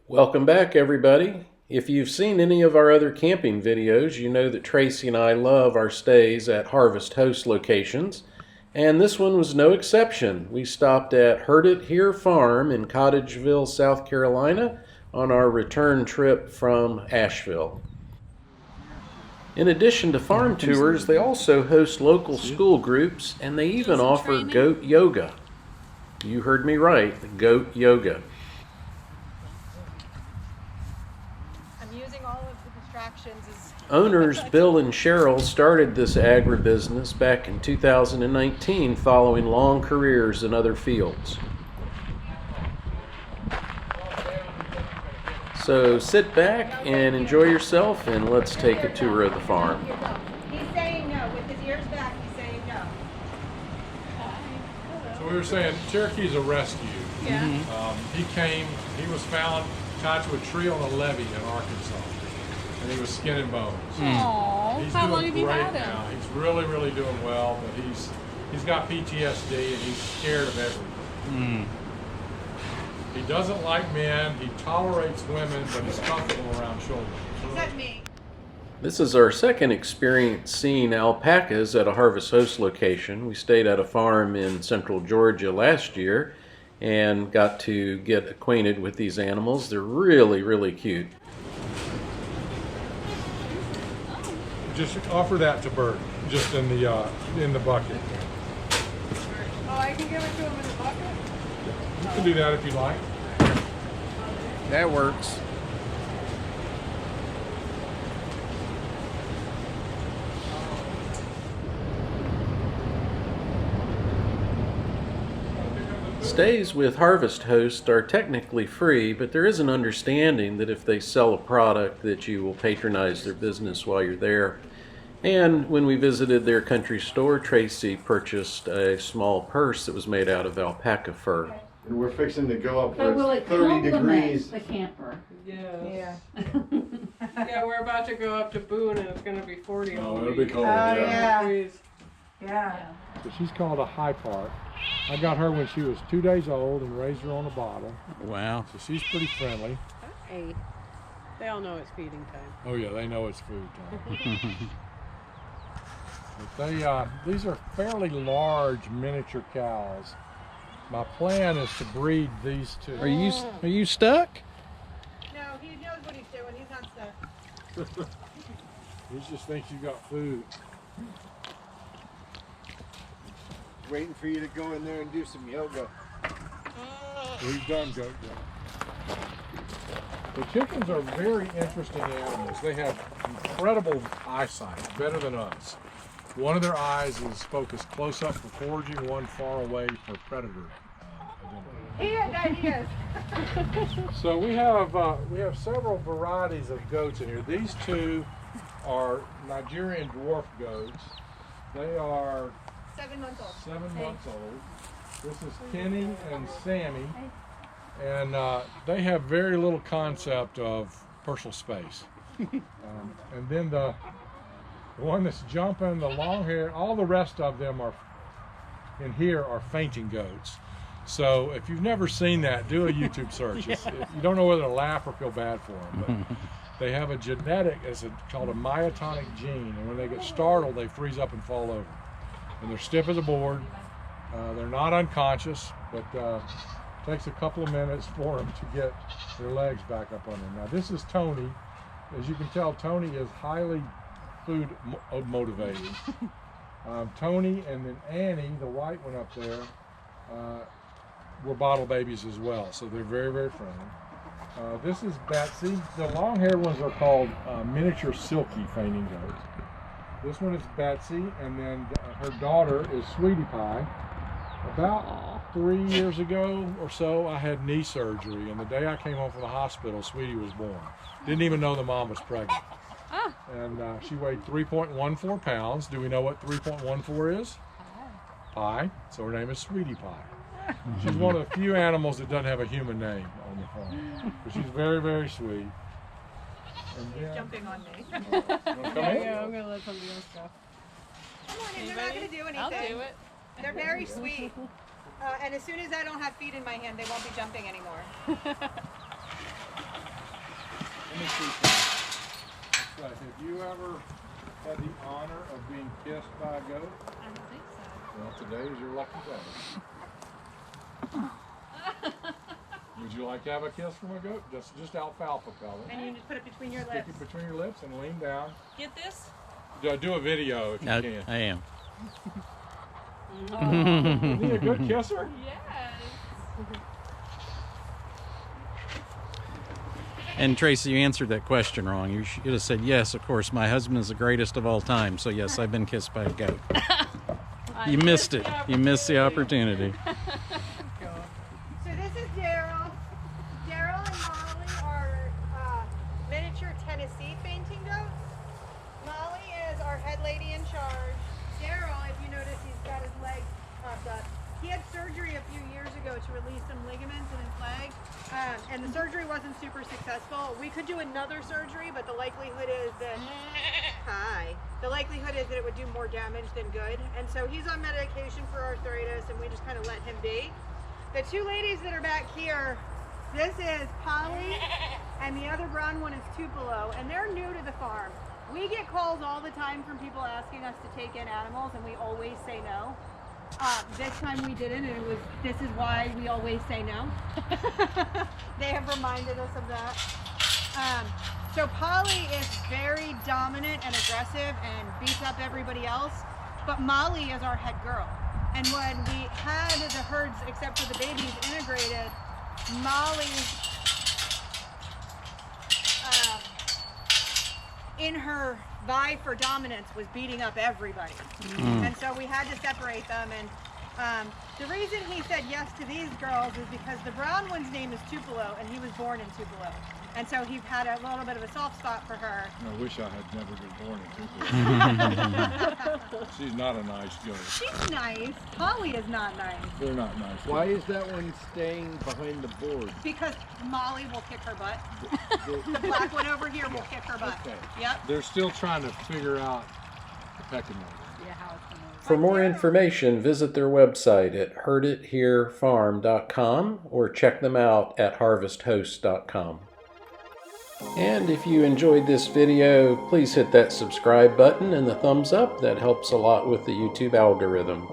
Welcome back, everybody. If you've seen any of our other camping videos, you know that Tracy and I love our stays at Harvest Host locations, and this one was no exception. We stopped at Heard It Here Farm in Cottageville, South Carolina on our return trip from Asheville. In addition to farm tours, they also host local school groups, and they even offer goat yoga. You heard me right, goat yoga. Owners Bill and Cheryl started this agribusiness back in 2019 following long careers in other fields. So sit back and enjoy yourself, and let's take a tour of the farm. He's saying no. With his ears back, he's saying no. So we were saying Cherokee's a rescue. Yeah. He was found tied to a tree on a levee in Arkansas. And he was skin and bones. Aww, He's how long doing have you great had him? now. He's really doing well, but he's got PTSD and he's scared of everything. He doesn't like men. He tolerates women, but he's comfortable around children. Except me. This is our second experience seeing alpacas at a Harvest Host location. We stayed at a farm in central Georgia last year and got to get acquainted with these animals. They're really cute. Just offer that to Bert, just in the bucket. Oh, I can give it to him in the bucket? You can do that if you like. That works. Stays with Harvest Host are technically free, but there is an understanding that if they sell a product that you will patronize their business while you're there. And when we visited their country store, Tracy purchased a small purse that was made out of alpaca fur. And we're fixing to go up But will where it it's 30 complement degrees. the camper? Yes. Yeah. Yeah, we're about to go up to Boone and it's going to be 40 all Oh, it'll week. be cold. Oh, yeah. Degrees. Yeah. So she's called a high part. I got her when she was 2 days old and raised her on a bottle. Wow. So she's pretty friendly. Hey, they all know it's feeding time. Oh yeah, they know it's food time. But these are fairly large miniature cows. My plan is to breed these two. Are you stuck? No, he knows what he's doing. He's not stuck. He just thinks you got food. Waiting for you to go in there and do some yoga. We've done goat yoga. The chickens are very interesting animals. They have incredible eyesight, better than us. One of their eyes is focused close up for foraging, one far away for predator identity. He is. So we have several varieties of goats in here. These two are Nigerian dwarf goats. They are 7 months old. 7 months old. This is Kenny and Sammy, and they have very little concept of personal space. And then the one that's jumping, the long hair, all the rest of them are in here are fainting goats. So if you've never seen that, do a YouTube search. If you don't know whether to laugh or feel bad for them, but they have a genetic, called a myotonic gene, and when they get startled, they freeze up and fall over. And they're stiff as a board. They're not unconscious, but it takes a couple of minutes for them to get their legs back up under them. Now this is Tony. As you can tell, Tony is highly food motivated. Tony and then Annie, the white one up there, were bottle babies as well, so they're very friendly. This is Betsy. The long-haired ones are called miniature silky fainting goats. This one is Betsy, and then her daughter is Sweetie Pie. About 3 years ago or so, I had knee surgery, and the day I came home from the hospital, Sweetie was born. Didn't even know the mom was pregnant. And she weighed 3.14 pounds. Do we know what 3.14 is? Pie. So her name is Sweetie Pie. She's one of the few animals that doesn't have a human name on the farm. But she's very sweet. And He's then, jumping on me. wanna come in? Yeah, I'm going to let somebody else go. Come on in. They're not going to do anything. I'll do it. They're very sweet. And as soon as I don't have feet in my hand, they won't be jumping anymore. ever had the honor of being kissed by a goat? I don't think so. Well, today is your lucky day. Would you like to have a kiss from a goat? Just alfalfa color. And you just put it between your Stick lips. it between your lips and lean down. Get this? Do a video if you can. I am. Isn't he a good kisser? Yes. And Tracy, you answered that question wrong. You should have said, yes, of course, my husband is the greatest of all time. So yes, I've been kissed by a goat. You missed it. You missed the opportunity. So this is Daryl. Daryl and Molly are miniature Tennessee fainting goats. Molly is our head lady in charge. Daryl, if you notice, he's got his leg popped up. He had surgery a few years ago to release some ligaments in his leg, and the surgery wasn't super successful. We could do another surgery, but the likelihood is that the likelihood is that it would do more damage than good. And so he's on medication for arthritis, and we just kind of let him be. The two ladies that are back here, this is Polly, and the other brown one is Tupelo, and they're new to the farm. We get calls all the time from people asking us to take in animals, and we always say no. This time we didn't, and this is why we always say no. They have reminded us of that. So Polly is very dominant and aggressive and beats up everybody else, but Molly is our head girl. And when we had the herds, except for the babies, integrated, Molly, in her vie for dominance, was beating up everybody. And so we had to separate them. And the reason he said yes to these girls is because the brown one's name is Tupelo, and he was born in Tupelo. And so he had a little bit of a soft spot for her. I wish I had never been born in Tupelo. She's not a nice goat. She's nice. Polly is not nice. They're not nice. Why is that one staying behind the board? Because Molly will kick her butt. The black one over here will kick her butt. Okay. Yep. They're still trying to figure out the pecking order. Yeah, how it's gonna work. For more information, visit their website at hearditherefarm.com or check them out at harvesthost.com. And if you enjoyed this video, please hit that subscribe button and the thumbs up. That helps a lot with the YouTube algorithm.